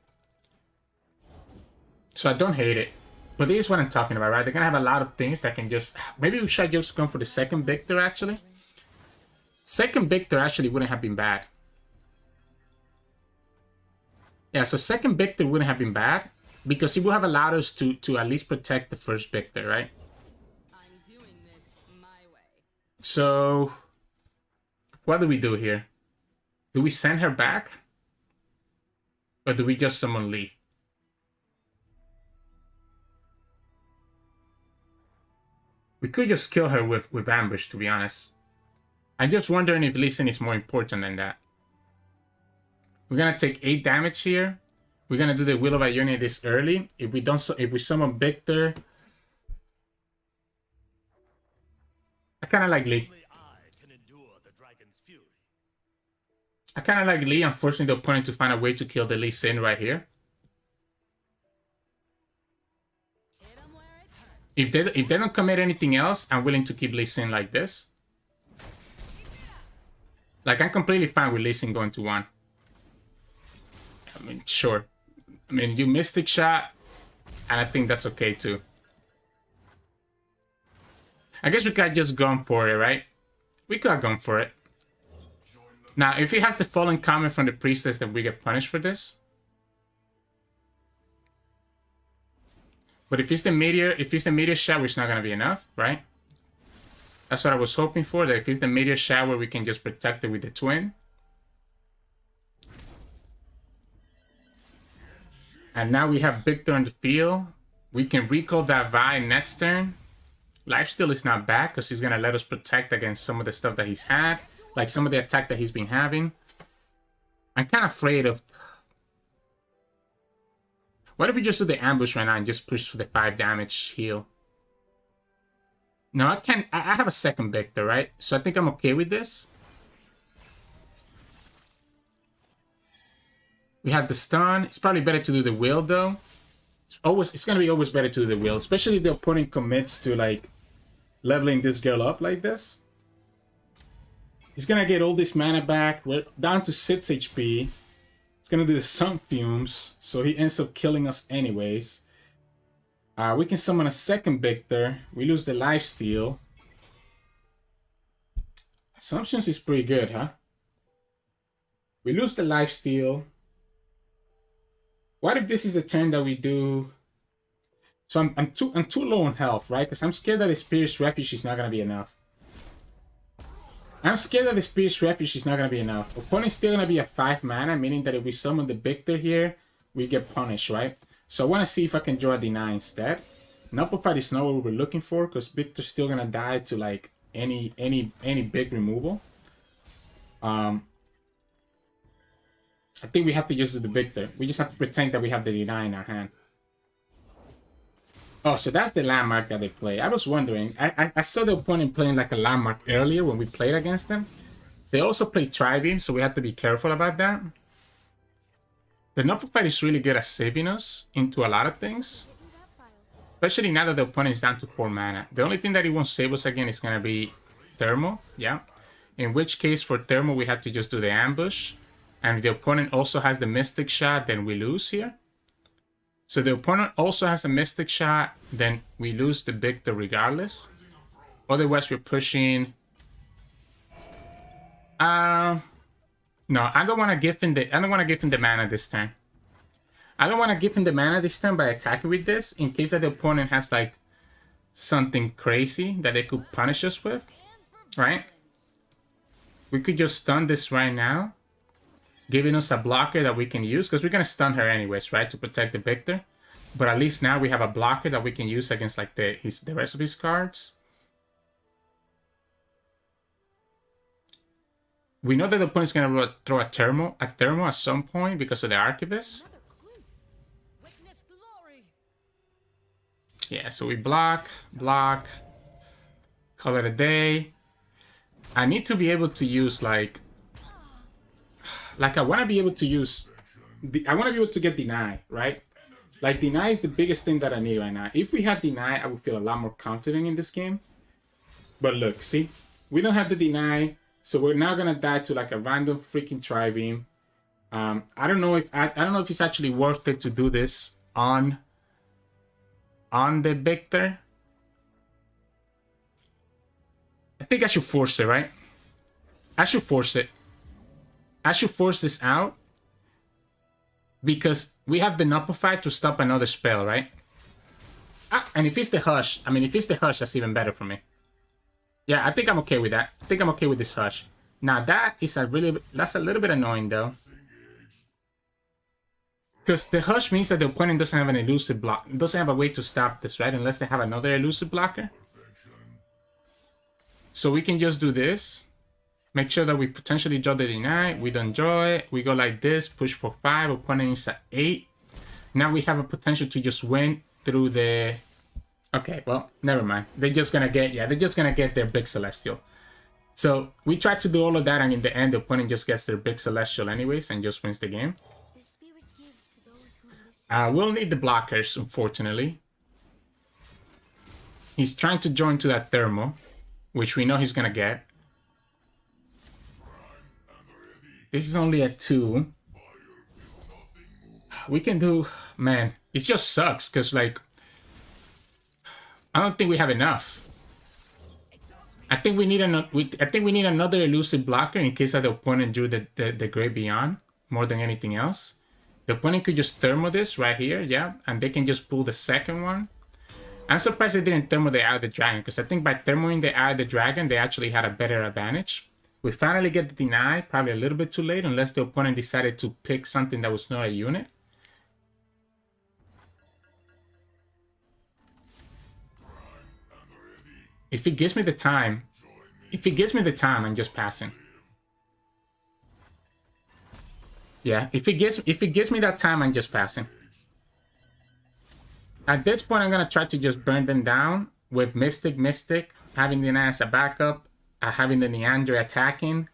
So I don't hate it. But this is what I'm talking about, right? They're gonna have a lot of things that can just... Maybe we should just go for the second Victor, actually. Second Victor actually wouldn't have been bad. Yeah, so second Victor wouldn't have been bad, because it would have allowed us to at least protect the first Victor, right? I'm doing this my way. So, what do we do here? Do we send her back? Or do we just summon Lee? We could just kill her with Ambush, to be honest. I'm just wondering if Lee Sin is more important than that. We're gonna take 8 damage here. We're gonna do the Will of Ionia this early. If we summon Victor, I kind of like Lee. I kind of like Lee. I'm forcing the opponent to find a way to kill the Lee Sin right here. If they don't commit anything else, I'm willing to keep Lee Sin like this. Like, I'm completely fine with Lee Sin going to 1. I mean, sure. I mean, you Mystic Shot, and I think that's okay too. I guess we could have just gone for it, right? We could have gone for it. Now, if he has the fallen comment from the priestess, then we get punished for this. But if it's the meteor shower, it's not gonna be enough, right? That's what I was hoping for. That if it's the meteor shower, we can just protect it with the twin. And now we have Victor on the field. We can recall that Vi next turn. Lifesteal is not bad because he's gonna let us protect against some of the stuff that he's had. Like some of the attack that he's been having. I'm kind of afraid of... What if we just do the ambush right now and just push for the 5 damage heal? No, I can't... I have a second Victor, right? So I think I'm okay with this. We have the stun. It's probably better to do the will, though. It's gonna be always better to do the will. Especially if the opponent commits to, like, leveling this girl up like this. He's gonna get all this mana back. We're down to 6 HP. It's gonna do the Sun Fumes, so he ends up killing us anyways. We can summon a second Victor. We lose the lifesteal. Assumptions is pretty good, huh? We lose the lifesteal. What if this is the turn that we do? So I'm too low on health, right? Because I'm scared that the Spirit's Refuge is not gonna be enough. I'm scared that the Spirit's Refuge is not going to be enough. Opponent's still going to be at 5 mana, meaning that if we summon the Victor here, we get punished, right? So I want to see if I can draw a deny instead. Nullified is not what we were looking for, because Victor's still going to die to, like, any big removal. I think we have to just do the Victor. We just have to pretend that we have the deny in our hand. Oh, so that's the landmark that they play. I was wondering. I saw the opponent playing like a landmark earlier when we played against them. They also play Tribeam, so we have to be careful about that. The Nullified is really good at saving us into a lot of things. Especially now that the opponent is down to 4 mana. The only thing that he won't save us again is going to be Thermal, yeah. In which case, for Thermal, we have to just do the ambush. And if the opponent also has the Mystic Shot, then we lose here. So the opponent also has a Mystic Shot, then we lose the Victor regardless. Otherwise, we're pushing... No, I don't want to give him the mana this turn. I don't want to give him the mana this turn by attacking with this, in case that the opponent has like something crazy that they could punish us with, right? We could just stun this right now, giving us a blocker that we can use, because we're going to stun her anyways, right, to protect the Victor. But at least now we have a blocker that we can use against like the rest of his cards. We know that the opponent's going to throw a thermo at some point because of the Archivist. Yeah, so we block, call it a day. I need to be able to use like I want to be able to use, I want to be able to get deny, right? Like deny is the biggest thing that I need right now. If we had deny, I would feel a lot more confident in this game. But look, see, we don't have the deny. So we're now gonna die to like a random freaking Tri-Beam. I don't know if it's actually worth it to do this on the Victor. I think I should force it, right? I should force it. I should force this out because we have the Nullify to stop another spell, right? And if it's the Hush, I mean, if it's the Hush, that's even better for me. Yeah, I think I'm okay with that. I think I'm okay with this Hush. Now that's a little bit annoying though. Because the Hush means that the opponent doesn't have an elusive block, doesn't have a way to stop this, right? Unless they have another elusive blocker. So we can just do this. Make sure that we potentially draw the deny. We don't draw it. We go like this, push for 5, opponent is at 8. Now we have a potential to just win through the... Okay, well, never mind. They're just gonna get their big Celestial. So we tried to do all of that, and in the end, the opponent just gets their big Celestial anyways and just wins the game. We'll need the blockers, unfortunately. He's trying to join to that Thermo, which we know he's gonna get. This is only a 2. We can do... Man, it just sucks, because, like... I don't think we have enough. I think we need another elusive blocker in case that the opponent drew the Great Beyond more than anything else. The opponent could just thermo this right here, yeah, and they can just pull the second one. I'm surprised they didn't thermo the Eye of the Dragon, because I think by thermoing the Eye of the Dragon, they actually had a better advantage. We finally get the deny, probably a little bit too late, unless the opponent decided to pick something that was not a unit. If it gives me the time, I'm just passing. Yeah, if it gives me that time, I'm just passing. At this point, I'm gonna try to just burn them down with Mystic, having the Deny as a backup, having the Neandre attacking.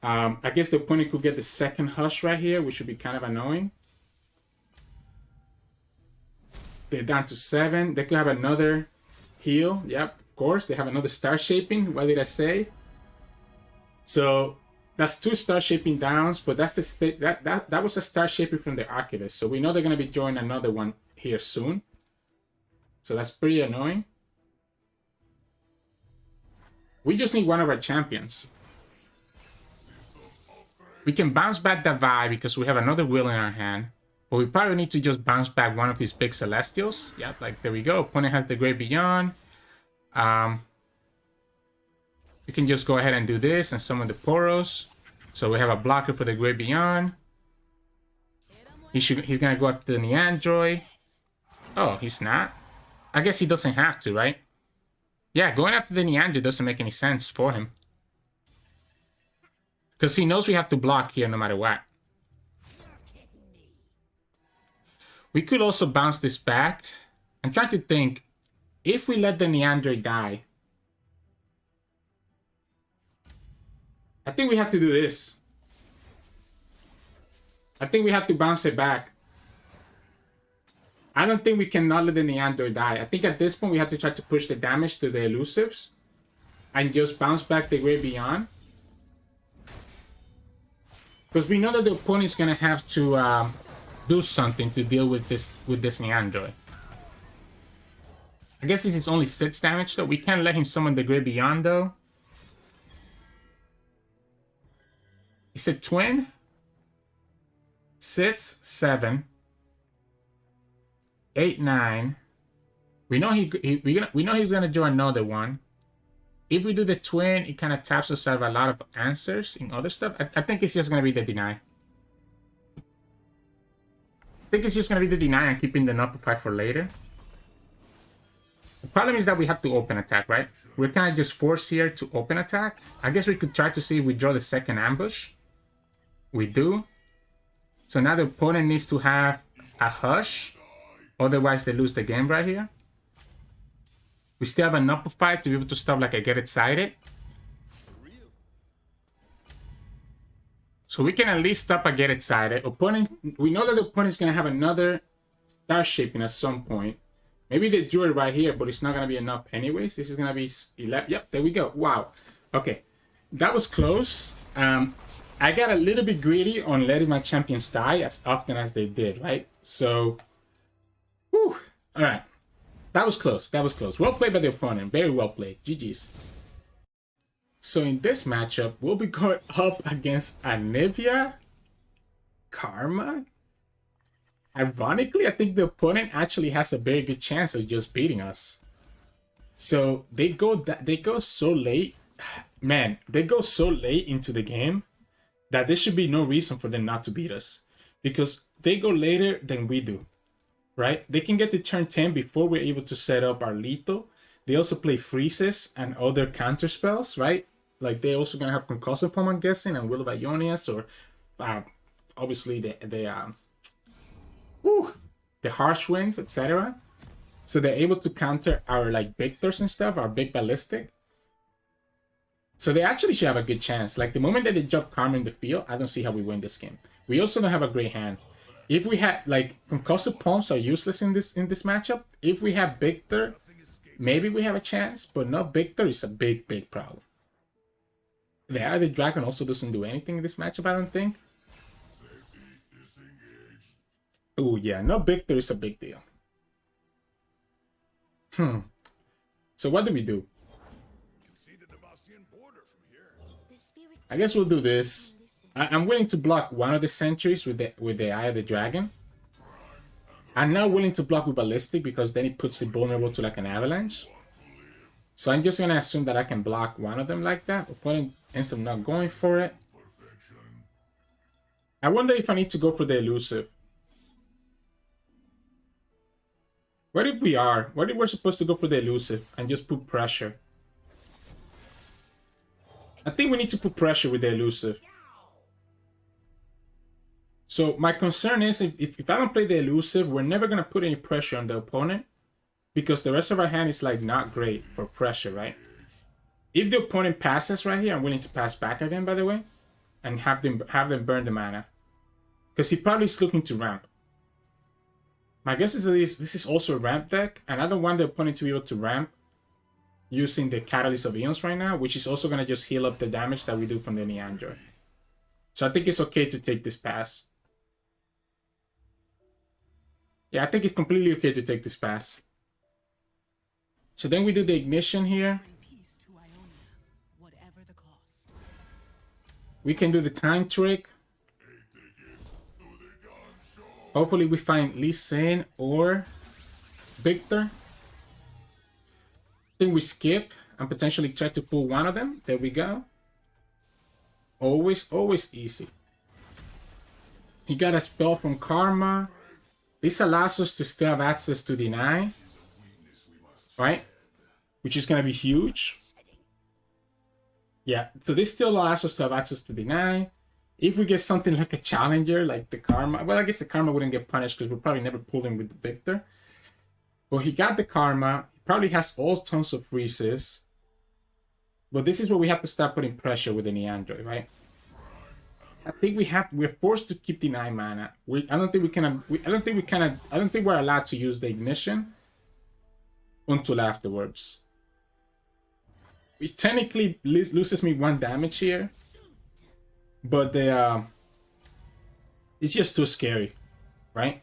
I guess the opponent could get the second Hush right here, which would be kind of annoying. They're down to 7. They could have another heal. Yep, of course. They have another Star Shaping. What did I say? So that's 2 Star Shaping downs, but that's the that was a Star Shaping from the Archivist. So we know they're gonna be joining another one here soon. So that's pretty annoying. We just need one of our champions. We can bounce back that Vi because we have another wheel in our hand. But we probably need to just bounce back one of his big Celestials. Yeah, like there we go. Opponent has the Great Beyond. We can just go ahead and do this and summon the Poros. So we have a blocker for the Great Beyond. He's gonna go after the Neandroid. Oh, he's not. I guess he doesn't have to, right? Yeah, going after the Neandroid doesn't make any sense for him. Because he knows we have to block here no matter what. We could also bounce this back. I'm trying to think. If we let the Neandroid die, I think we have to do this. I think we have to bounce it back. I don't think we can not let the Neandroid die. I think at this point we have to try to push the damage to the elusives and just bounce back the Great Beyond. Because we know that the opponent's going to have to do something to deal with this Neandroid. I guess this is only 6 damage though. We can't let him summon the Great Beyond though. Is it twin? 6, 7, 8, 9. We know we know he's gonna draw another one. If we do the twin, it kind of taps us out of a lot of answers in other stuff. I think it's just gonna be the deny. I think it's just gonna be the deny and keeping the Nopify for later. The problem is that we have to open attack, right? We're kind of just forced here to open attack. I guess we could try to see if we draw the second ambush. We do. So now the opponent needs to have a hush. Otherwise they lose the game right here. We still have an upper fight to be able to stop like a get excited. So we can at least stop a get excited. Opponent, we know that the opponent is going to have another star shaping at some point. Maybe they drew it right here, but it's not going to be enough anyways. This is going to be 11. Yep, there we go. Wow. Okay. That was close. I got a little bit greedy on letting my champions die as often as they did, right? So, whew. All right. That was close. That was close. Well played by the opponent. Very well played. GG's. So in this matchup, we'll be going up against Anivia Karma. Ironically, I think the opponent actually has a very good chance of just beating us. So they go so late. Man, they go so late into the game that there should be no reason for them not to beat us. Because they go later than we do. Right? They can get to turn 10 before we're able to set up our lethal. They also play freezes and other counter spells, right? Like they're also gonna have concussive palm, I'm guessing, and Will of Ionius, or obviously the harsh winds, etc. So they're able to counter our like Victors and stuff, our big ballistic. So they actually should have a good chance. Like the moment that they drop Karma in the field, I don't see how we win this game. We also don't have a great hand. If we had like concussive palms are useless in this matchup. If we have Viktor, maybe we have a chance, but no Viktor is a big problem. The Eye of the Dragon also doesn't do anything in this matchup, I don't think. Oh yeah, no Viktor is a big deal. So what do we do? I guess we'll do this. I'm willing to block one of the sentries with the Eye of the Dragon. I'm not willing to block with Ballistic because then it puts it vulnerable to like an avalanche. So I'm just gonna assume that I can block one of them like that. Opponent ends up not going for it. I wonder if I need to go for the elusive. What if we are? What if we're supposed to go for the elusive and just put pressure? I think we need to put pressure with the elusive. So my concern is if I don't play the elusive, we're never going to put any pressure on the opponent because the rest of our hand is like not great for pressure, right? If the opponent passes right here, I'm willing to pass back again, by the way, and have them burn the mana. Because he probably is looking to ramp. My guess is that this is also a ramp deck, and I don't want the opponent to be able to ramp using the Catalyst of Eons right now, which is also going to just heal up the damage that we do from the Neandroid. So I think it's okay to take this pass. Yeah, I think it's completely okay to take this pass. So then we do the ignition here. We can do the time trick. Hopefully we find Lee Sin or Viktor. I think we skip and potentially try to pull one of them. There we go. Always easy. He got a spell from Karma. This allows us to still have access to deny. Right? Which is going to be huge. Yeah, so this still allows us to have access to deny. If we get something like a challenger, like the Karma. Well, I guess the Karma wouldn't get punished because we'll probably never pull him with the Viktor. But he got the Karma. He probably has all tons of freezes. But this is where we have to start putting pressure with the Neandroid, right? I think we're forced to keep deny mana. I don't think we're allowed to use the ignition until afterwards. It technically loses me 1 damage here. But it's just too scary, right?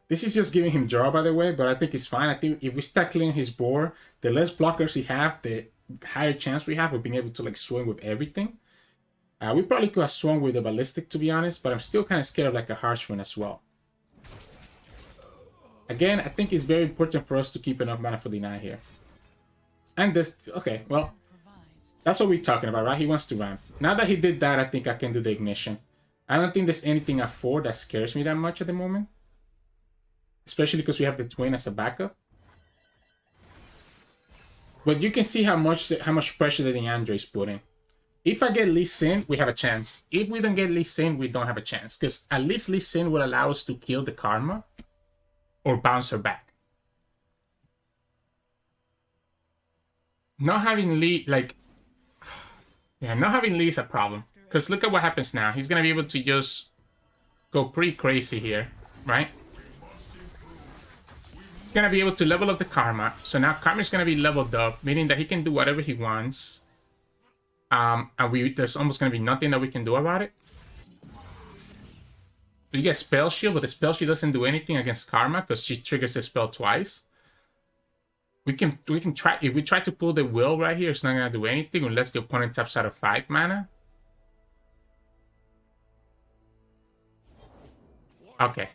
This is just giving him draw, by the way, but I think it's fine. I think if we start clearing his board, the less blockers he have, the higher chance we have of being able to like swing with everything. We probably could have swung with the ballistic, to be honest, but I'm still kind of scared of like a harsh one as well. Again, I think it's very important for us to keep enough mana for deny here. And this, okay, well, that's what we're talking about, right? He wants to ramp. Now that he did that, I think I can do the ignition. I don't think there's anything at 4 that scares me that much at the moment. Especially because we have the twin as a backup. But you can see how much pressure that the Andre is putting. If I get Lee Sin, we have a chance. If we don't get Lee Sin, we don't have a chance. Because at least Lee Sin will allow us to kill the Karma or bounce her back. Not having Lee, like... Yeah, not having Lee is a problem. Because look at what happens now. He's going to be able to just go pretty crazy here, right? He's going to be able to level up the Karma. So now Karma is going to be leveled up, meaning that he can do whatever he wants. And there's almost going to be nothing that we can do about it. We get Spell Shield, but the Spell Shield doesn't do anything against Karma because she triggers the spell twice. We can try, if we try to pull the Will right here, it's not going to do anything unless the opponent taps out of 5 mana. Okay.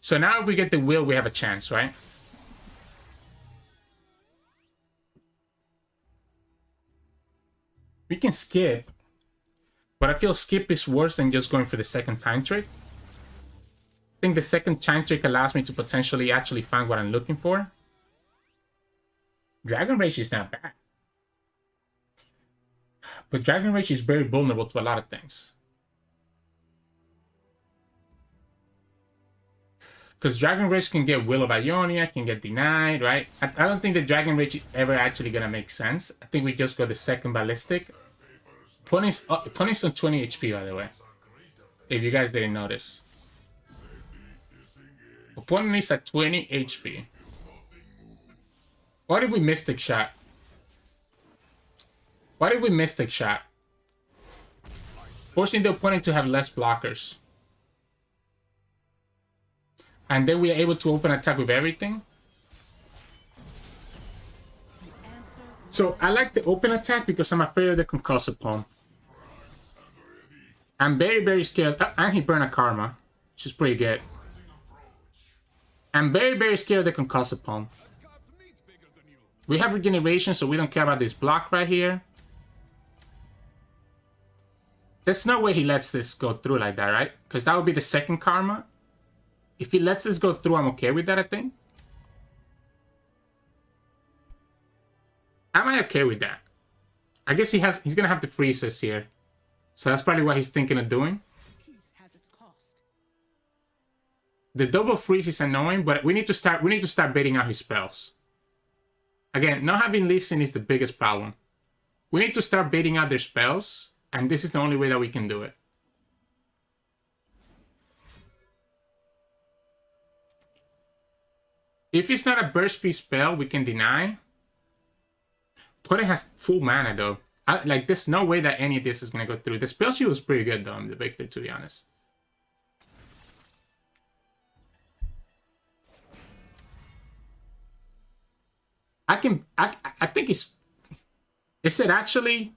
So now if we get the Will, we have a chance, right? We can skip, but I feel skip is worse than just going for the second time trick. I think the second time trick allows me to potentially actually find what I'm looking for. Dragon Rage is not bad. But Dragon Rage is very vulnerable to a lot of things. Because Dragon Rage can get Will of Ionia, can get denied, right? I don't think the Dragon Rage is ever actually going to make sense. I think we just got the second Ballistic. Opponent's on 20 HP, by the way. If you guys didn't notice. Opponent is at 20 HP. What if we Mystic Shot? What if we Mystic Shot? Forcing the opponent to have less blockers. And then we are able to open attack with everything. So I like the open attack because I'm afraid of the concussive palm. I'm very, very scared. And he burned a Karma, which is pretty good. I'm very, very scared of the concussive palm. We have regeneration, so we don't care about this block right here. There's no way he lets this go through like that, right? Because that would be the second Karma. If he lets this go through, I'm okay with that, I think. Am I okay with that? I guess he's gonna have to freeze this here. So that's probably what he's thinking of doing. The double freeze is annoying, but we need to start baiting out his spells. Again, not having Lee Sin is the biggest problem. We need to start baiting out their spells, and this is the only way that we can do it. If it's not a burst speed spell, we can deny. Opponent has full mana though. Like, there's no way that any of this is gonna go through. The spell shield was pretty good though, the Viktor, to be honest. I think it's... Is it actually...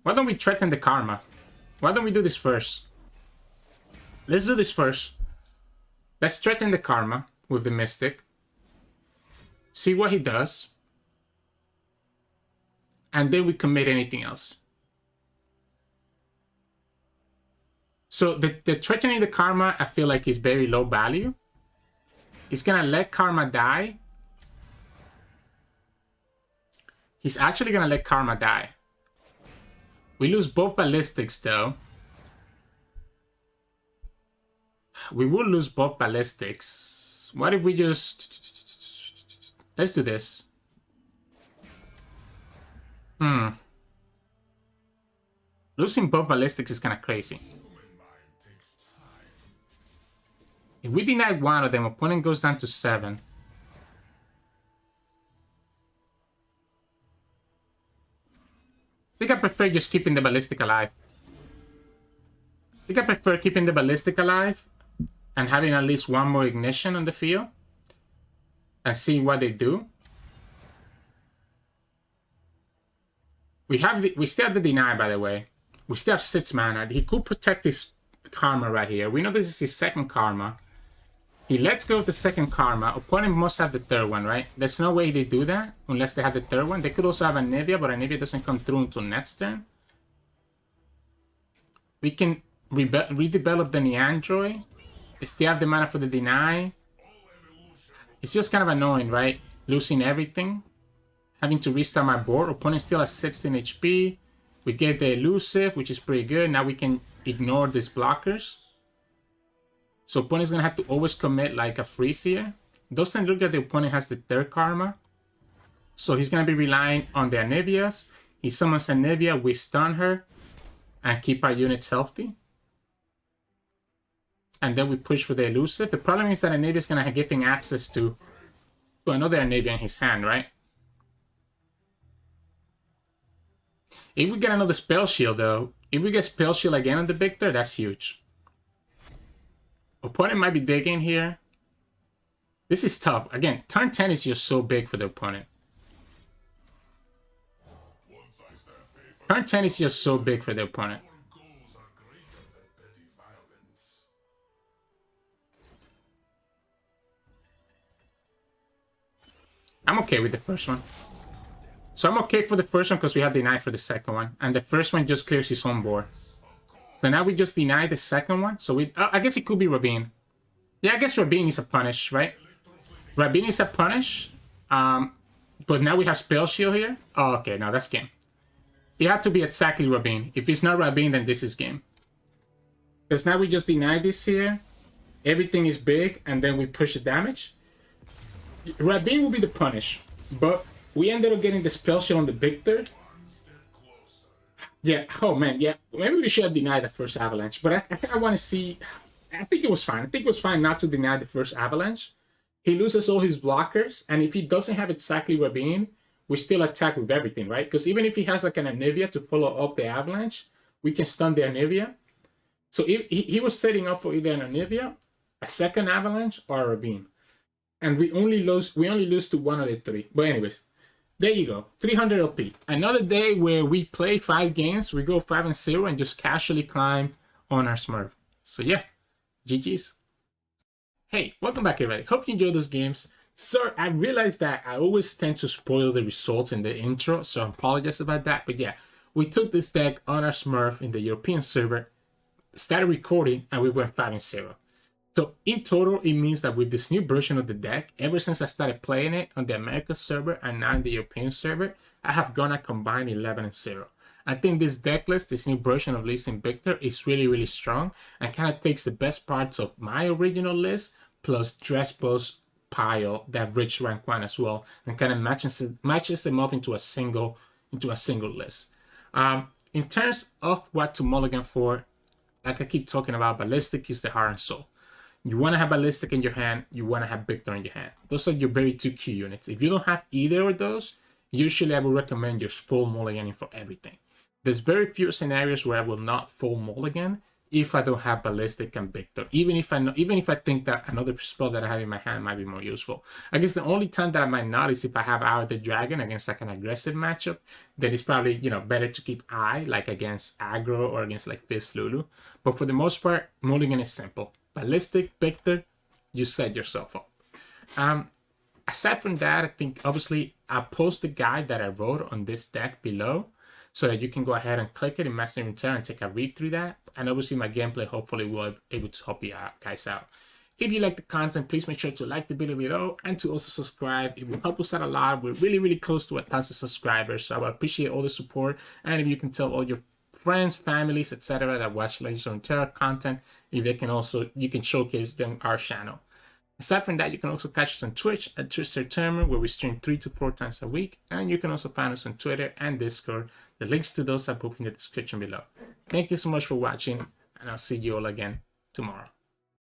Why don't we threaten the Karma? Why don't we do this first? Let's do this first. Let's threaten the Karma with the Mystic. See what he does. And then we commit anything else. So the threatening the Karma, I feel like is very low value. He's gonna let Karma die. He's actually gonna let Karma die. We lose both ballistics though. We will lose both ballistics. What if we just... Let's do this. Losing both ballistics is kind of crazy. If we deny one of them, opponent goes down to 7. I think I prefer just keeping the ballistic alive. and having at least one more ignition on the field and seeing what they do. We still have the deny, by the way. We still have 6 mana. He could protect his karma right here. We know this is his second karma. He lets go of the second karma. Opponent must have the third one, right? There's no way they do that unless they have the third one. They could also have Anivia, but Anivia doesn't come through until next turn. We can redevelop the Neandroid. Still have the mana for the deny. It's just kind of annoying, right? Losing everything. Having to restart my board. Opponent still has 16 HP. We get the elusive, which is pretty good. Now we can ignore these blockers. So opponent's gonna have to always commit like a freeze here. Doesn't look like the opponent has the third karma. So he's gonna be relying on the Anivias. He summons Anivia, we stun her, and keep our units healthy. And then we push for the elusive. The problem is that Anivia is gonna give him access to another Anivia in his hand, right? If we get another spell shield though, if we get spell shield again on the Viktor, that's huge. Opponent might be digging here. This is tough. Again, turn 10 is just so big for the opponent. Turn 10 is just so big for the opponent. I'm okay with the first one. So I'm okay for the first one because we have denied for the second one. And the first one just clears his own board. So now we just deny the second one. So we, I guess it could be Rabin. Yeah, I guess Rabin is a punish, right? Rabin is a punish. But now we have Spell Shield here. Oh, okay, now that's game. It had to be exactly Rabin. If it's not Rabin, then this is game. Because now we just deny this here. Everything is big, and then we push the damage. Rabin will be the punish. But we ended up getting the Spell Shield on the Viktor. Yeah, oh man, yeah. Maybe we should have denied the first Avalanche. But I kind of want to see... I think it was fine. I think it was fine not to deny the first Avalanche. He loses all his blockers. And if he doesn't have exactly Rabin, we still attack with everything, right? Because even if he has like an Anivia to follow up the Avalanche, we can stun the Anivia. So if he was setting up for either an Anivia, a second Avalanche, or a Rabin. And we only lose to one of the three. But anyways, there you go. 300 LP. Another day where we play 5 games, we go 5-0 and just casually climb on our Smurf. So yeah, GG's. Hey, welcome back everybody. Hope you enjoyed those games. Sir, I realized that I always tend to spoil the results in the intro, so I apologize about that. But yeah, we took this deck on our Smurf in the European server, started recording, and we went 5-0. So in total, it means that with this new version of the deck, ever since I started playing it on the America server and now in the European server, I have gone a combined 11-0. I think this deck list, this new version of Lee Sin Viktor, is really, really strong and kind of takes the best parts of my original list plus Dresbo's pile, that rich rank 1 as well, and kind of matches them up into a single list. In terms of what to mulligan for, like I keep talking about, Ballistic is the heart and soul. You want to have Ballistic in your hand, you want to have Viktor in your hand. Those are your very 2 key units. If you don't have either of those, usually I would recommend your full mulliganing for everything. There's very few scenarios where I will not full mulligan if I don't have Ballistic and Viktor. Even if I think that another spell that I have in my hand might be more useful. I guess the only time that I might not is if I have Hour of the Dragon against like an aggressive matchup. Then it's probably, you know, better to keep Eye like against Aggro or against like Fizz Lulu. But for the most part, mulligan is simple. Ballistic, Viktor, you set yourself up. Aside from that, I think obviously I'll post the guide that I wrote on this deck below so that you can go ahead and click it in Master Runeterra and take a read through that. And obviously my gameplay hopefully will be able to help you guys out. If you like the content, please make sure to like the video below and to also subscribe. It will help us out a lot. We're really, really close to 1,000 subscribers, so I would appreciate all the support. And if you can tell all your friends, families, etc. that watch Legends of Runeterra content, if they can also, you can showcase them our channel. Aside from that, you can also catch us on Twitch at Sirturmund, where we stream 3 to 4 times a week. And you can also find us on Twitter and Discord. The links to those are both in the description below. Thank you so much for watching, and I'll see you all again tomorrow.